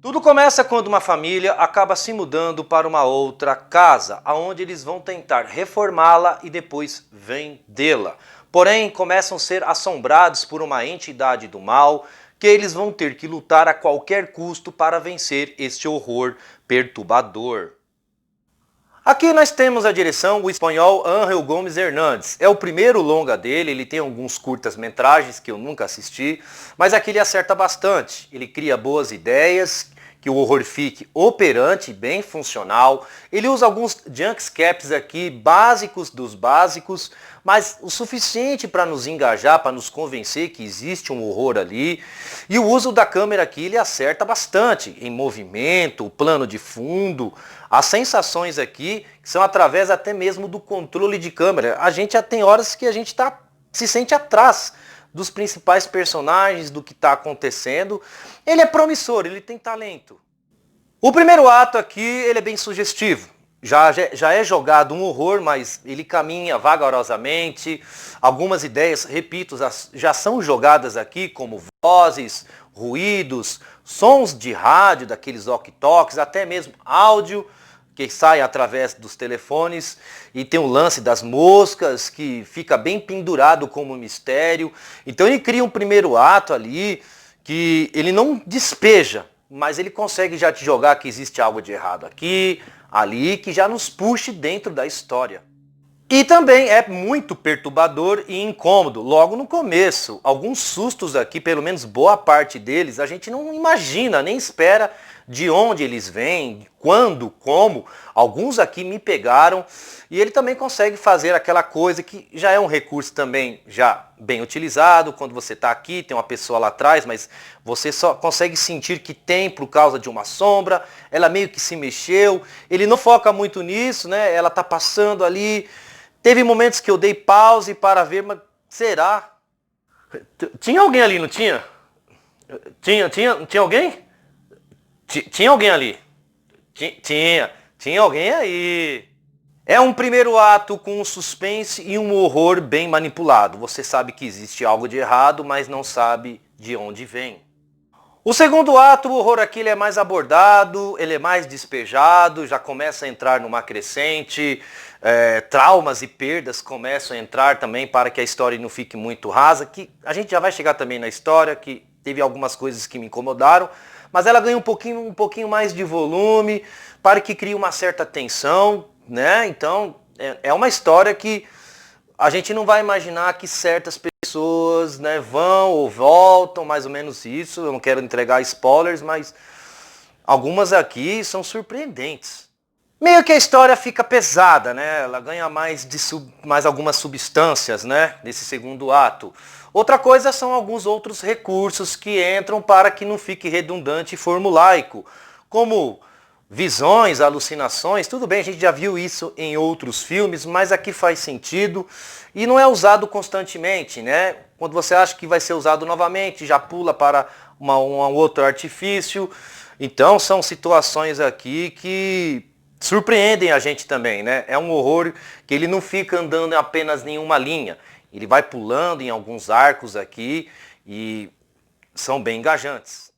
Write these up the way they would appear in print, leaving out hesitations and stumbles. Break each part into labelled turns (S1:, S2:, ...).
S1: Tudo começa quando uma família acaba se mudando para uma outra casa, onde eles vão tentar reformá-la e depois vendê-la. Porém, começam a ser assombrados por uma entidade do mal que eles vão ter que lutar a qualquer custo para vencer este horror perturbador. Aqui nós temos a direção, o espanhol Ángel Gomes Hernández. É o primeiro longa dele, ele tem alguns curtas-metragens que eu nunca assisti, mas aqui ele acerta bastante. Ele cria boas ideias, que o horror fique operante, bem funcional. Ele usa alguns jumpscares aqui, básicos dos básicos, mas o suficiente para nos engajar, para nos convencer que existe um horror ali. E o uso da câmera aqui, ele acerta bastante, em movimento, o plano de fundo. As sensações aqui são através até mesmo do controle de câmera. A gente já tem horas que a gente se sente atrás dos principais personagens, do que está acontecendo. Ele é promissor, ele tem talento. O primeiro ato aqui, ele é bem sugestivo. Já é jogado um horror, mas ele caminha vagarosamente. Algumas ideias, repito, já são jogadas aqui, como vozes, ruídos, sons de rádio, daqueles walkie-talkies, até mesmo áudio que sai através dos telefones, e tem o lance das moscas, que fica bem pendurado como mistério. Então ele cria um primeiro ato ali, que ele não despeja, mas ele consegue já te jogar que existe algo de errado aqui, ali, que já nos puxe dentro da história. E também é muito perturbador e incômodo, logo no começo. Alguns sustos aqui, pelo menos boa parte deles, a gente não imagina, nem espera de onde eles vêm, quando, como. Alguns aqui me pegaram, e ele também consegue fazer aquela coisa que já é um recurso também já bem utilizado. Quando você está aqui, tem uma pessoa lá atrás, mas você só consegue sentir que tem por causa de uma sombra, ela meio que se mexeu. Ele não foca muito nisso, né? Ela está passando ali. Teve momentos que eu dei pause para ver, mas será? Tinha alguém ali, não tinha? Tinha alguém? Tinha alguém ali? Tinha alguém aí. É um primeiro ato com um suspense e um horror bem manipulado. Você sabe que existe algo de errado, mas não sabe de onde vem. O segundo ato, o horror aqui ele é mais abordado, ele é mais despejado, já começa a entrar numa crescente, traumas e perdas começam a entrar também para que a história não fique muito rasa, que a gente já vai chegar também na história, que teve algumas coisas que me incomodaram, mas ela ganha um pouquinho mais de volume, para que crie uma certa tensão, né? Então, é uma história que a gente não vai imaginar que certas pessoas, né, vão ou voltam, mais ou menos isso. Eu não quero entregar spoilers, mas algumas aqui são surpreendentes. Meio que a história fica pesada, né? Ela ganha mais algumas substâncias, né, nesse segundo ato. Outra coisa são alguns outros recursos que entram para que não fique redundante e formulaico, como visões, alucinações. Tudo bem, a gente já viu isso em outros filmes, mas aqui faz sentido e não é usado constantemente, né? Quando você acha que vai ser usado novamente, já pula para um outro artifício. Então são situações aqui que surpreendem a gente também, né? É um horror que ele não fica andando apenas em uma linha. Ele vai pulando em alguns arcos aqui e são bem engajantes.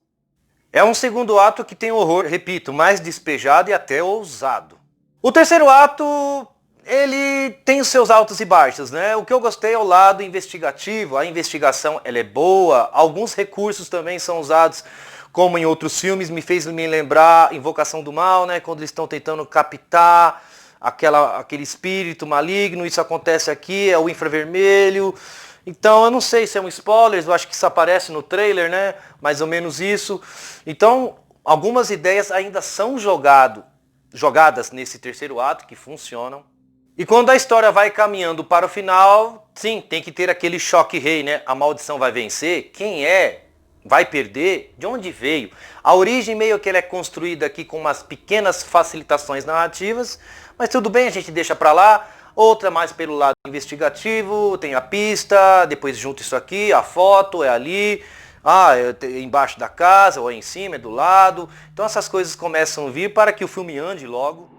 S1: É um segundo ato que tem horror, repito, mais despejado e até ousado. O terceiro ato, ele tem os seus altos e baixos, né? O que eu gostei é o lado investigativo, a investigação ela é boa, alguns recursos também são usados, como em outros filmes, me fez me lembrar Invocação do Mal, né? Quando eles estão tentando captar aquele espírito maligno, isso acontece aqui, é o infravermelho. Então eu não sei se é um spoiler, eu acho que isso aparece no trailer, né? Mais ou menos isso. Então algumas ideias ainda são jogadas nesse terceiro ato que funcionam. E quando a história vai caminhando para o final, sim, tem que ter aquele choque rei, né? A maldição vai vencer, quem é? Vai perder? De onde veio? A origem meio que ela é construída aqui com umas pequenas facilitações narrativas, mas tudo bem, a gente deixa para lá. Outra mais pelo lado investigativo, tem a pista, depois junto isso aqui, a foto é ali, é embaixo da casa, ou é em cima, é do lado. Então essas coisas começam a vir para que o filme ande logo.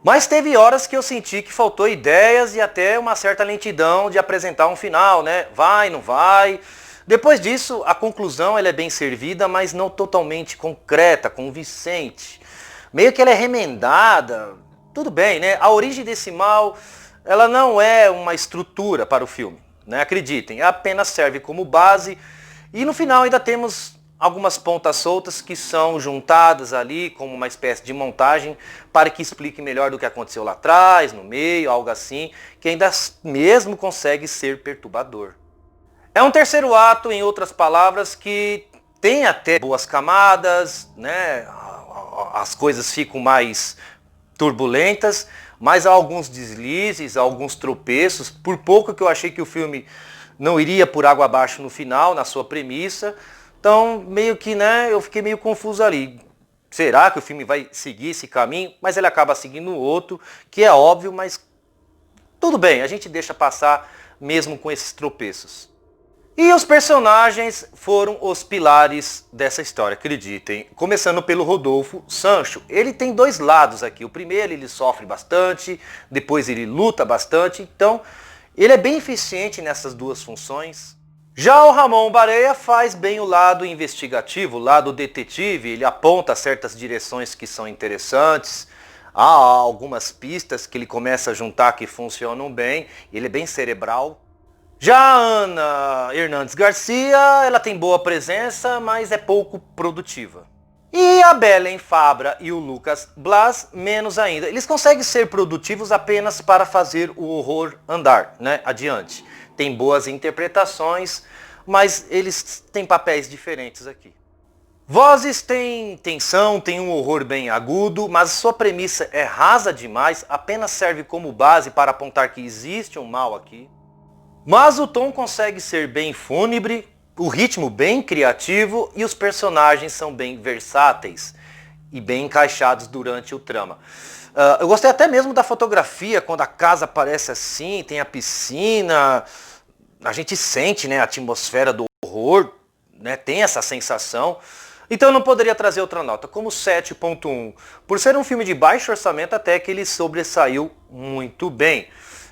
S1: Mas teve horas que eu senti que faltou ideias e até uma certa lentidão de apresentar um final, né? Vai, não vai. Depois disso, a conclusão ela é bem servida, mas não totalmente concreta, convincente. Meio que ela é remendada, tudo bem, né? A origem desse mal, ela não é uma estrutura para o filme, né? Acreditem, apenas serve como base e no final ainda temos algumas pontas soltas que são juntadas ali como uma espécie de montagem para que explique melhor do que aconteceu lá atrás, no meio, algo assim, que ainda mesmo consegue ser perturbador. É um terceiro ato, em outras palavras, que tem até boas camadas, né? As coisas ficam mais turbulentas, mas há alguns deslizes, há alguns tropeços. Por pouco que eu achei que o filme não iria por água abaixo no final, na sua premissa. Então, meio que, né, eu fiquei meio confuso ali. Será que o filme vai seguir esse caminho? Mas ele acaba seguindo outro, que é óbvio, mas tudo bem, a gente deixa passar mesmo com esses tropeços. E os personagens foram os pilares dessa história, acreditem. Começando pelo Rodolfo Sancho. Ele tem dois lados aqui. O primeiro, ele sofre bastante, depois ele luta bastante. Então, ele é bem eficiente nessas duas funções. Já o Ramon Barea faz bem o lado investigativo, o lado detetive. Ele aponta certas direções que são interessantes. Há algumas pistas que ele começa a juntar que funcionam bem. Ele é bem cerebral. Já a Ana Hernandes Garcia, ela tem boa presença, mas é pouco produtiva. E a Belén Fabra e o Lucas Blas, menos ainda. Eles conseguem ser produtivos apenas para fazer o horror andar, né, adiante. Tem boas interpretações, mas eles têm papéis diferentes aqui. Vozes tem tensão, tem um horror bem agudo, mas sua premissa é rasa demais, apenas serve como base para apontar que existe um mal aqui. Mas o tom consegue ser bem fúnebre, o ritmo bem criativo e os personagens são bem versáteis e bem encaixados durante o trama. Eu gostei até mesmo da fotografia, quando a casa aparece assim, tem a piscina, a gente sente, né, a atmosfera do horror, né, tem essa sensação. Então eu não poderia trazer outra nota, como 7.1. Por ser um filme de baixo orçamento, até que ele sobressaiu muito bem.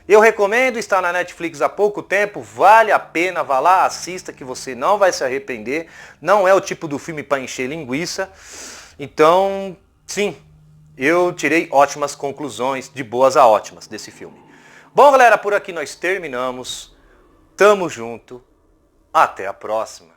S1: Eu recomendo, está na Netflix há pouco tempo, vale a pena, vá lá, assista que você não vai se arrepender. Não é o tipo do filme para encher linguiça. Então, sim, eu tirei ótimas conclusões, de boas a ótimas, desse filme. Bom, galera, por aqui nós terminamos. Tamo junto. Até a próxima.